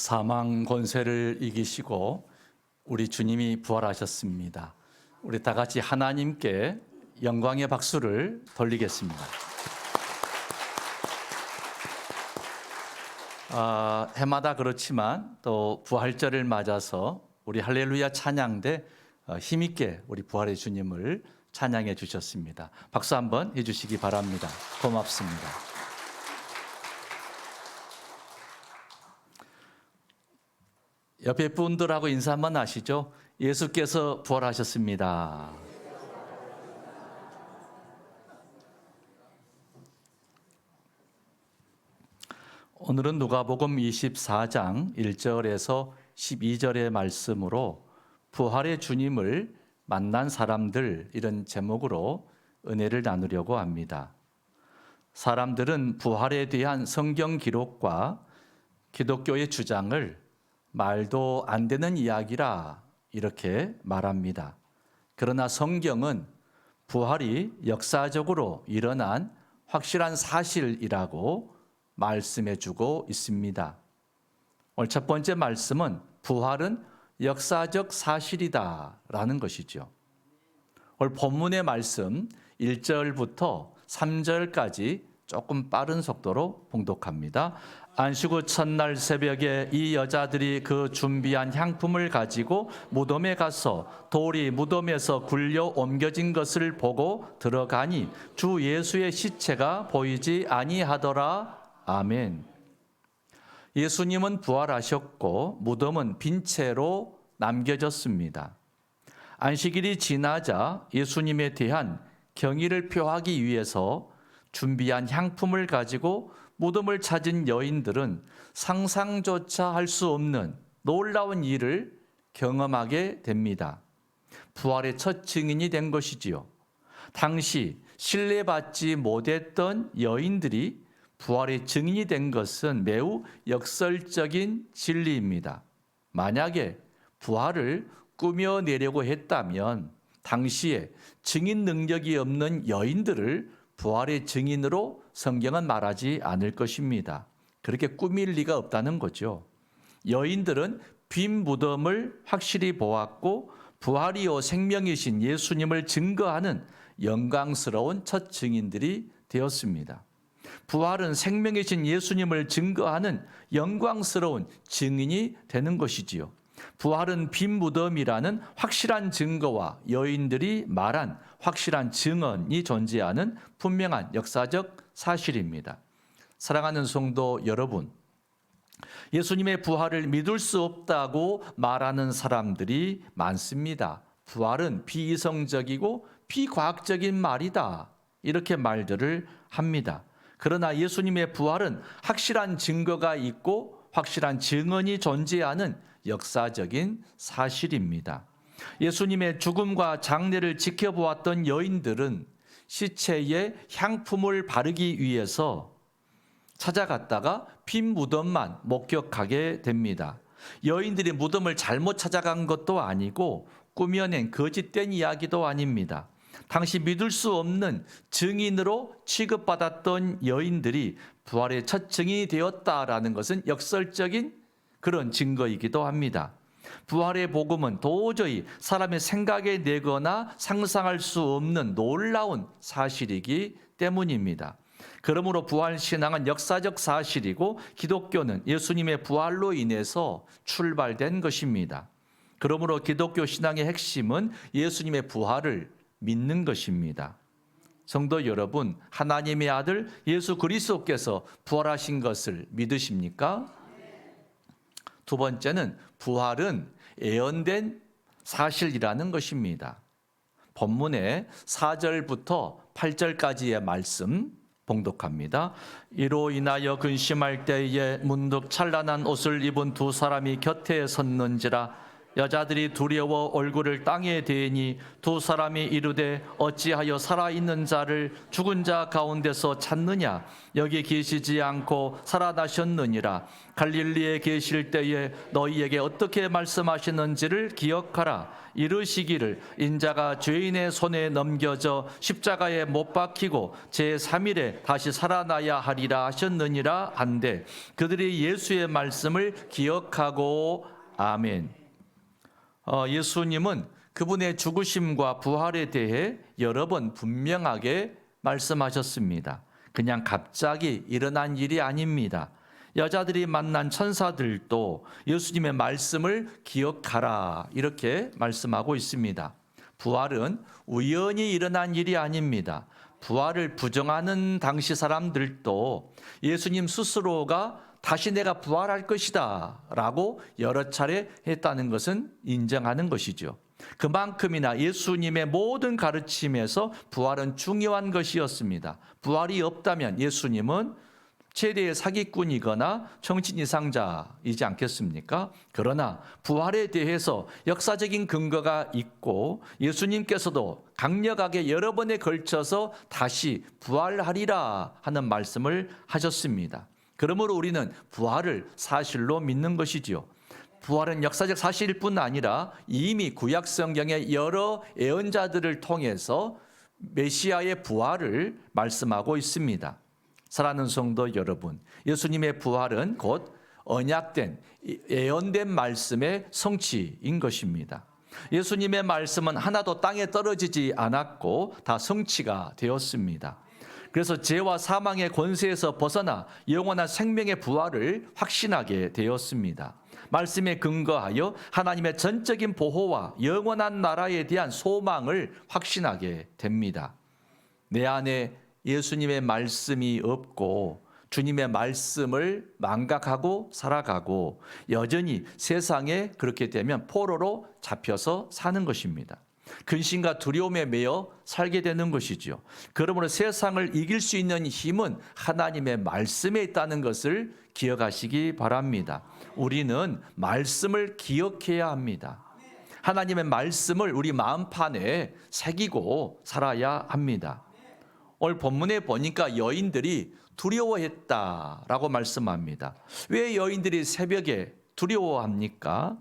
사망 권세를 이기시고 우리 주님이 부활하셨습니다. 우리 다 같이 하나님께 영광의 박수를 돌리겠습니다. 해마다 그렇지만 또 부활절을 맞아서 우리 할렐루야 찬양대 힘있게 우리 부활의 주님을 찬양해 주셨습니다. 박수 한번 해주시기 바랍니다. 고맙습니다. 옆에 분들하고 인사 한번 하시죠. 예수께서 부활하셨습니다. 오늘은 누가복음 24장 1절에서 12절의 말씀으로 부활의 주님을 만난 사람들, 이런 제목으로 은혜를 나누려고 합니다. 사람들은 부활에 대한 성경 기록과 기독교의 주장을 말도 안 되는 이야기라 이렇게 말합니다. 그러나 성경은 부활이 역사적으로 일어난 확실한 사실이라고 말씀해 주고 있습니다. 오늘 첫 번째 말씀은 부활은 역사적 사실이다 라는 것이죠. 오늘 본문의 말씀 1절부터 3절까지 조금 빠른 속도로 봉독합니다. 안식 후 첫날 새벽에 이 여자들이 그 준비한 향품을 가지고 무덤에 가서 돌이 무덤에서 굴려 옮겨진 것을 보고 들어가니 주 예수의 시체가 보이지 아니하더라. 아멘. 예수님은 부활하셨고 무덤은 빈 채로 남겨졌습니다. 안식일이 지나자 예수님에 대한 경의를 표하기 위해서 준비한 향품을 가지고 무덤을 찾은 여인들은 상상조차 할 수 없는 놀라운 일을 경험하게 됩니다. 부활의 첫 증인이 된 것이지요. 당시 신뢰받지 못했던 여인들이 부활의 증인이 된 것은 매우 역설적인 진리입니다. 만약에 부활을 꾸며내려고 했다면 당시에 증인 능력이 없는 여인들을 부활의 증인으로 성경은 말하지 않을 것입니다. 그렇게 꾸밀 리가 없다는 거죠. 여인들은 빈 무덤을 확실히 보았고 부활이요 생명이신 예수님을 증거하는 영광스러운 첫 증인들이 되었습니다. 부활은 생명이신 예수님을 증거하는 영광스러운 증인이 되는 것이지요. 부활은 빈 무덤이라는 확실한 증거와 여인들이 말한 확실한 증언이 존재하는 분명한 역사적 사실입니다. 사랑하는 성도 여러분, 예수님의 부활을 믿을 수 없다고 말하는 사람들이 많습니다. 부활은 비이성적이고 비과학적인 말이다, 이렇게 말들을 합니다. 그러나 예수님의 부활은 확실한 증거가 있고 확실한 증언이 존재하는 역사적인 사실입니다. 예수님의 죽음과 장례를 지켜보았던 여인들은 시체에 향품을 바르기 위해서 찾아갔다가 빈 무덤만 목격하게 됩니다. 여인들이 무덤을 잘못 찾아간 것도 아니고 꾸며낸 거짓된 이야기도 아닙니다. 당시 믿을 수 없는 증인으로 취급받았던 여인들이 부활의 첫 증인이 되었다라는 것은 역설적인 그런 증거이기도 합니다. 부활의 복음은 도저히 사람의 생각에 내거나 상상할 수 없는 놀라운 사실이기 때문입니다. 그러므로 부활 신앙은 역사적 사실이고 기독교는 예수님의 부활로 인해서 출발된 것입니다. 그러므로 기독교 신앙의 핵심은 예수님의 부활을 믿는 것입니다. 성도 여러분, 하나님의 아들 예수 그리스도께서 부활하신 것을 믿으십니까? 두 번째는 부활은 예언된 사실이라는 것입니다. 본문의 4절부터 8절까지의 말씀 봉독합니다. 이로 인하여 근심할 때에 문득 찬란한 옷을 입은 두 사람이 곁에 섰는지라. 여자들이 두려워 얼굴을 땅에 대니 두 사람이 이르되 어찌하여 살아있는 자를 죽은 자 가운데서 찾느냐? 여기 계시지 않고 살아나셨느니라. 갈릴리에 계실 때에 너희에게 어떻게 말씀하시는지를 기억하라. 이르시기를 인자가 죄인의 손에 넘겨져 십자가에 못 박히고 제3일에 다시 살아나야 하리라 하셨느니라 한데 그들이 예수의 말씀을 기억하고 아멘. 예수님은 그분의 죽으심과 부활에 대해 여러 번 분명하게 말씀하셨습니다. 그냥 갑자기 일어난 일이 아닙니다. 여자들이 만난 천사들도 예수님의 말씀을 기억하라 이렇게 말씀하고 있습니다. 부활은 우연히 일어난 일이 아닙니다. 부활을 부정하는 당시 사람들도 예수님 스스로가 다시 내가 부활할 것이다 라고 여러 차례 했다는 것은 인정하는 것이죠. 그만큼이나 예수님의 모든 가르침에서 부활은 중요한 것이었습니다. 부활이 없다면 예수님은 최대의 사기꾼이거나 정치 이상자이지 않겠습니까? 그러나 부활에 대해서 역사적인 근거가 있고 예수님께서도 강력하게 여러 번에 걸쳐서 다시 부활하리라 하는 말씀을 하셨습니다. 그러므로 우리는 부활을 사실로 믿는 것이지요. 부활은 역사적 사실일 뿐 아니라 이미 구약 성경의 여러 예언자들을 통해서 메시아의 부활을 말씀하고 있습니다. 사랑하는 성도 여러분, 예수님의 부활은 곧 언약된 예언된 말씀의 성취인 것입니다. 예수님의 말씀은 하나도 땅에 떨어지지 않았고 다 성취가 되었습니다. 그래서 죄와 사망의 권세에서 벗어나 영원한 생명의 부활을 확신하게 되었습니다. 말씀에 근거하여 하나님의 전적인 보호와 영원한 나라에 대한 소망을 확신하게 됩니다. 내 안에 예수님의 말씀이 없고 주님의 말씀을 망각하고 살아가고 여전히 세상에 그렇게 되면 포로로 잡혀서 사는 것입니다. 근심과 두려움에 매여 살게 되는 것이죠. 그러므로 세상을 이길 수 있는 힘은 하나님의 말씀에 있다는 것을 기억하시기 바랍니다. 우리는 말씀을 기억해야 합니다. 하나님의 말씀을 우리 마음판에 새기고 살아야 합니다. 오늘 본문에 보니까 여인들이 두려워했다라고 말씀합니다. 왜 여인들이 새벽에 두려워합니까?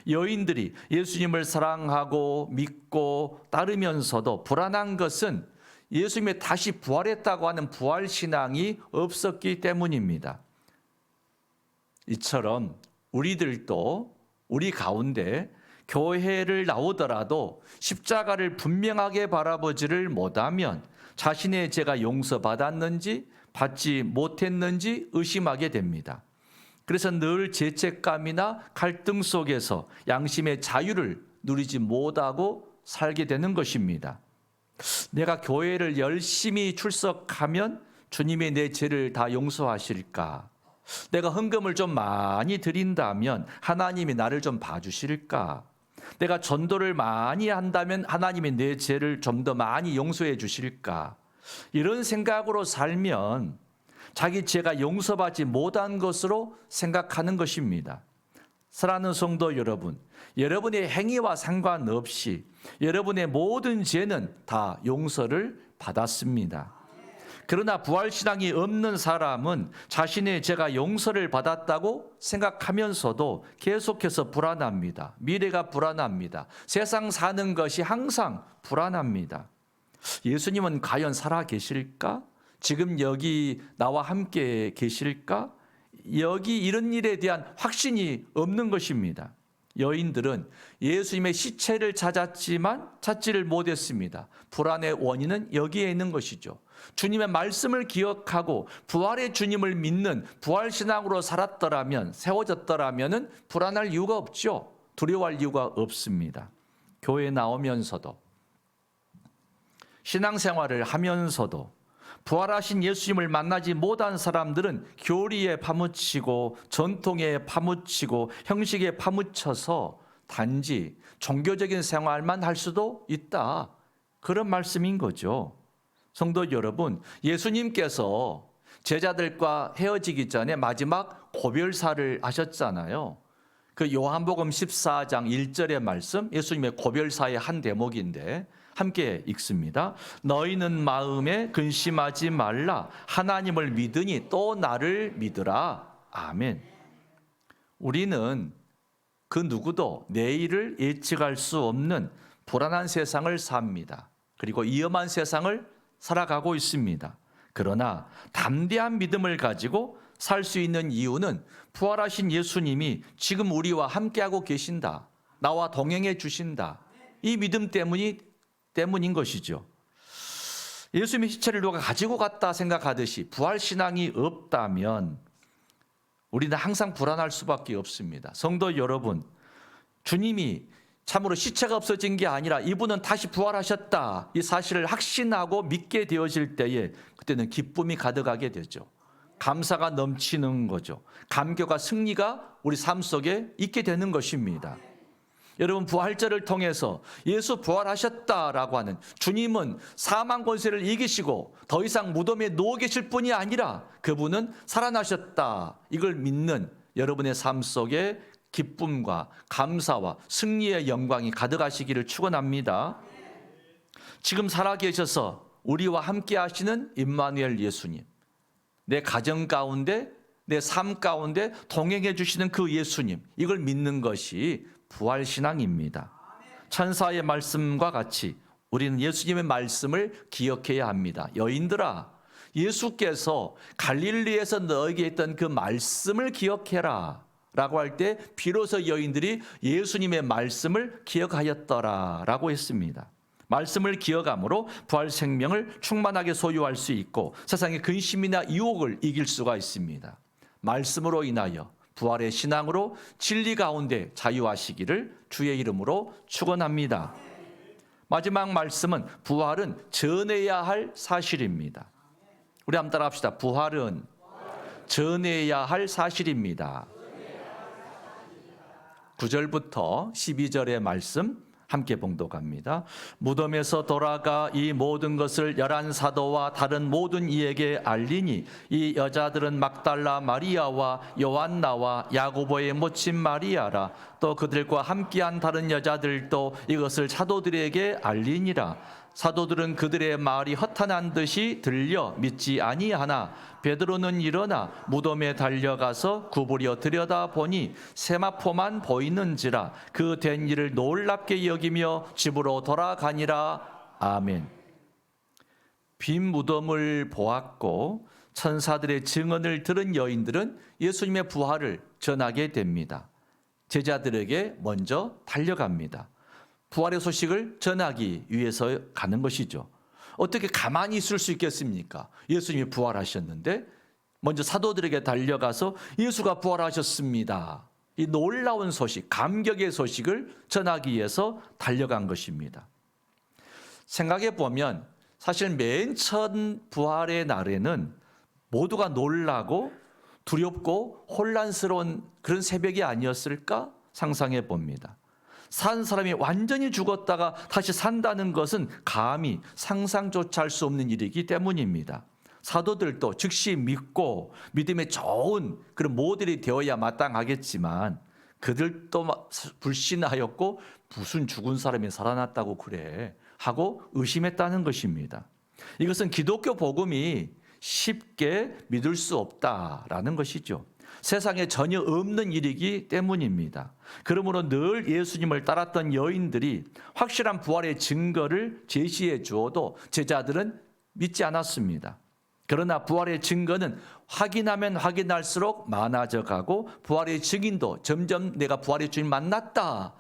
여인들이 예수님을 사랑하고 믿고 따르면서도 불안한 것은 예수님이 다시 부활했다고 하는 부활신앙이 없었기 때문입니다. 이처럼 우리들도 우리 가운데 교회를 나오더라도 십자가를 분명하게 바라보지를 못하면 자신의 죄가 용서받았는지 받지 못했는지 의심하게 됩니다. 그래서 늘 죄책감이나 갈등 속에서 양심의 자유를 누리지 못하고 살게 되는 것입니다. 내가 교회를 열심히 출석하면 주님이 내 죄를 다 용서하실까? 내가 헌금을 좀 많이 드린다면 하나님이 나를 좀 봐주실까? 내가 전도를 많이 한다면 하나님이 내 죄를 좀 더 많이 용서해 주실까? 이런 생각으로 살면 자기 죄가 용서받지 못한 것으로 생각하는 것입니다. 사랑하는 성도 여러분, 여러분의 행위와 상관없이 여러분의 모든 죄는 다 용서를 받았습니다. 그러나 부활신앙이 없는 사람은 자신의 죄가 용서를 받았다고 생각하면서도 계속해서 불안합니다. 미래가 불안합니다. 세상 사는 것이 항상 불안합니다. 예수님은 과연 살아 계실까? 지금 여기 나와 함께 계실까? 여기 이런 일에 대한 확신이 없는 것입니다. 여인들은 예수님의 시체를 찾았지만 찾지를 못했습니다. 불안의 원인은 여기에 있는 것이죠. 주님의 말씀을 기억하고 부활의 주님을 믿는 부활신앙으로 살았더라면, 세워졌더라면 불안할 이유가 없죠. 두려워할 이유가 없습니다. 교회에 나오면서도 신앙생활을 하면서도 부활하신 예수님을 만나지 못한 사람들은 교리에 파묻히고 전통에 파묻히고 형식에 파묻혀서 단지 종교적인 생활만 할 수도 있다. 그런 말씀인 거죠. 성도 여러분, 예수님께서 제자들과 헤어지기 전에 마지막 고별사를 하셨잖아요. 그 요한복음 14장 1절의 말씀, 예수님의 고별사의 한 대목인데 함께 읽습니다. 너희는 마음에 근심하지 말라. 하나님을 믿으니 또 나를 믿으라. 아멘. 우리는 그 누구도 내일을 예측할 수 없는 불안한 세상을 삽니다. 그리고 위험한 세상을 살아가고 있습니다. 그러나 담대한 믿음을 가지고 살 수 있는 이유는 부활하신 예수님이 지금 우리와 함께하고 계신다. 나와 동행해 주신다. 이 믿음 때문인 것이죠. 예수님의 시체를 누가 가지고 갔다 생각하듯이 부활신앙이 없다면 우리는 항상 불안할 수밖에 없습니다. 성도 여러분, 주님이 참으로 시체가 없어진 게 아니라 이분은 다시 부활하셨다. 이 사실을 확신하고 믿게 되어질 때에 그때는 기쁨이 가득하게 되죠. 감사가 넘치는 거죠. 감격과 승리가 우리 삶 속에 있게 되는 것입니다. 여러분, 부활절을 통해서 예수 부활하셨다라고 하는, 주님은 사망 권세를 이기시고 더 이상 무덤에 누워 계실 뿐이 아니라 그분은 살아나셨다. 이걸 믿는 여러분의 삶 속에 기쁨과 감사와 승리의 영광이 가득하시기를 축원합니다. 지금 살아계셔서 우리와 함께 하시는 임마누엘 예수님, 내 가정 가운데, 내 삶 가운데 동행해 주시는 그 예수님, 이걸 믿는 것이 부활신앙입니다. 천사의 말씀과 같이 우리는 예수님의 말씀을 기억해야 합니다. 여인들아, 예수께서 갈릴리에서 너에게 했던 그 말씀을 기억해라 라고 할 때 비로소 여인들이 예수님의 말씀을 기억하였더라 라고 했습니다. 말씀을 기억함으로 부활 생명을 충만하게 소유할 수 있고 세상의 근심이나 유혹을 이길 수가 있습니다. 말씀으로 인하여 부활의 신앙으로 진리 가운데 자유하시기를 주의 이름으로 축원합니다. 마지막 말씀은 부활은 전해야 할 사실입니다. 우리 한번 따라 합시다. 부활은 전해야 할 사실입니다. 9절부터 12절의 말씀 함께 봉독합니다. 무덤에서 돌아가 이 모든 것을 11사도와 다른 모든 이에게 알리니 이 여자들은 막달라 마리아와 요한나와 야고보의 모친 마리아라. 또 그들과 함께한 다른 여자들도 이것을 사도들에게 알리니라. 사도들은 그들의 말이 허탄한 듯이 들려 믿지 아니하나 베드로는 일어나 무덤에 달려가서 구부려 들여다보니 세마포만 보이는지라. 그 된 일을 놀랍게 여기며 집으로 돌아가니라. 아멘. 빈 무덤을 보았고 천사들의 증언을 들은 여인들은 예수님의 부활을 전하게 됩니다. 제자들에게 먼저 달려갑니다. 부활의 소식을 전하기 위해서 가는 것이죠. 어떻게 가만히 있을 수 있겠습니까? 예수님이 부활하셨는데 먼저 사도들에게 달려가서 예수가 부활하셨습니다. 이 놀라운 소식, 감격의 소식을 전하기 위해서 달려간 것입니다. 생각해 보면 사실 맨 첫 부활의 날에는 모두가 놀라고 두렵고 혼란스러운 그런 새벽이 아니었을까 상상해 봅니다. 산 사람이 완전히 죽었다가 다시 산다는 것은 감히 상상조차 할 수 없는 일이기 때문입니다. 사도들도 즉시 믿고 믿음에 좋은 그런 모델이 되어야 마땅하겠지만 그들도 불신하였고 무슨 죽은 사람이 살아났다고 그래 하고 의심했다는 것입니다. 이것은 기독교 복음이 쉽게 믿을 수 없다라는 것이죠. 세상에 전혀 없는 일이기 때문입니다. 그러므로 늘 예수님을 따랐던 여인들이 확실한 부활의 증거를 제시해 주어도 제자들은 믿지 않았습니다. 그러나 부활의 증거는 확인하면 확인할수록 많아져 가고 부활의 증인도 점점 내가 부활의 주님 만났다라고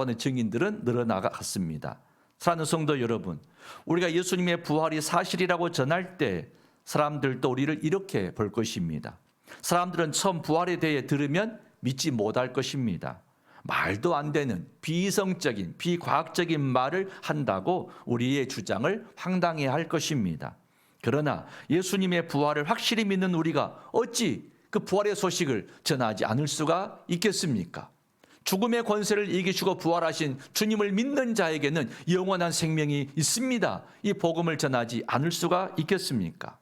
하는 증인들은 늘어나갔습니다. 사랑하는 성도 여러분, 우리가 예수님의 부활이 사실이라고 전할 때 사람들도 우리를 이렇게 볼 것입니다. 사람들은 처음 부활에 대해 들으면 믿지 못할 것입니다. 말도 안 되는 비이성적인 비과학적인 말을 한다고 우리의 주장을 황당해 할 것입니다. 그러나 예수님의 부활을 확실히 믿는 우리가 어찌 그 부활의 소식을 전하지 않을 수가 있겠습니까? 죽음의 권세를 이기시고 부활하신 주님을 믿는 자에게는 영원한 생명이 있습니다. 이 복음을 전하지 않을 수가 있겠습니까?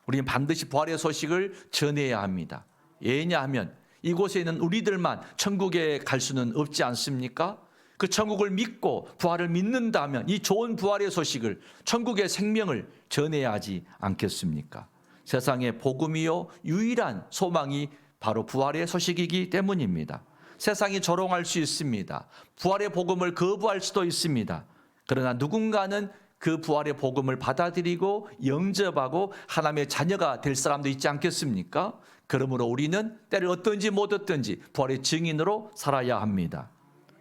우리는 반드시 부활의 소식을 전해야 합니다. 왜냐하면 이곳에 있는 우리들만 천국에 갈 수는 없지 않습니까? 그 천국을 믿고 부활을 믿는다면 이 좋은 부활의 소식을, 천국의 생명을 전해야 하지 않겠습니까? 세상의 복음이요 유일한 소망이 바로 부활의 소식이기 때문입니다. 세상이 조롱할 수 있습니다. 부활의 복음을 거부할 수도 있습니다. 그러나 누군가는 그 부활의 복음을 받아들이고 영접하고 하나님의 자녀가 될 사람도 있지 않겠습니까? 그러므로 우리는 때를 어떤지 못 어떤지 부활의 증인으로 살아야 합니다.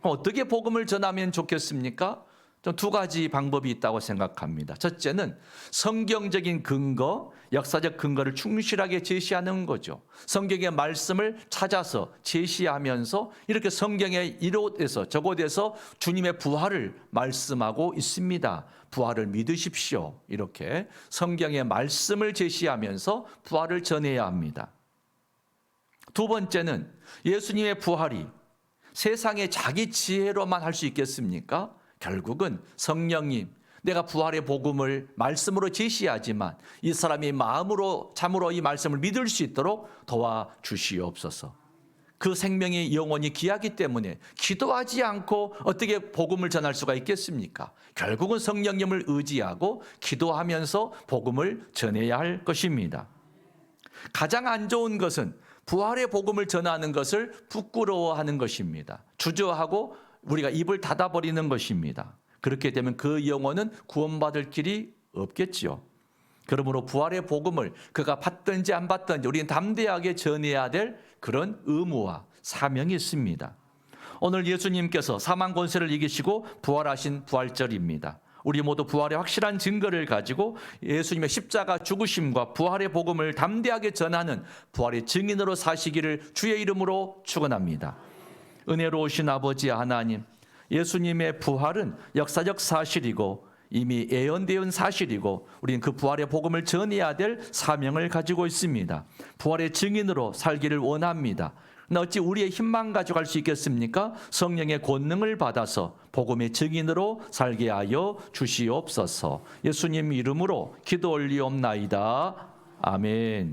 어떻게 복음을 전하면 좋겠습니까? 좀 두 가지 방법이 있다고 생각합니다. 첫째는 성경적인 근거, 역사적 근거를 충실하게 제시하는 거죠. 성경의 말씀을 찾아서 제시하면서 이렇게 성경에 이곳에서 저곳에서 주님의 부활을 말씀하고 있습니다. 부활을 믿으십시오. 이렇게 성경의 말씀을 제시하면서 부활을 전해야 합니다. 두 번째는 예수님의 부활이 세상의 자기 지혜로만 할 수 있겠습니까? 결국은 성령님, 내가 부활의 복음을 말씀으로 제시하지만 이 사람이 마음으로 참으로 이 말씀을 믿을 수 있도록 도와주시옵소서. 그 생명이 영원히 귀하기 때문에 기도하지 않고 어떻게 복음을 전할 수가 있겠습니까? 결국은 성령님을 의지하고 기도하면서 복음을 전해야 할 것입니다. 가장 안 좋은 것은 부활의 복음을 전하는 것을 부끄러워하는 것입니다. 주저하고 우리가 입을 닫아버리는 것입니다. 그렇게 되면 그 영혼은 구원받을 길이 없겠지요. 그러므로 부활의 복음을 그가 받든지 안 받든지 우리는 담대하게 전해야 될 그런 의무와 사명이 있습니다. 오늘 예수님께서 사망 권세를 이기시고 부활하신 부활절입니다. 우리 모두 부활의 확실한 증거를 가지고 예수님의 십자가 죽으심과 부활의 복음을 담대하게 전하는 부활의 증인으로 사시기를 주의 이름으로 축원합니다. 은혜로우신 아버지 하나님, 예수님의 부활은 역사적 사실이고 이미 예언되은 사실이고 우리는 그 부활의 복음을 전해야 될 사명을 가지고 있습니다. 부활의 증인으로 살기를 원합니다. 그러나 어찌 우리의 힘만 가져갈 수 있겠습니까? 성령의 권능을 받아서 복음의 증인으로 살게 하여 주시옵소서. 예수님 이름으로 기도 올리옵나이다. 아멘.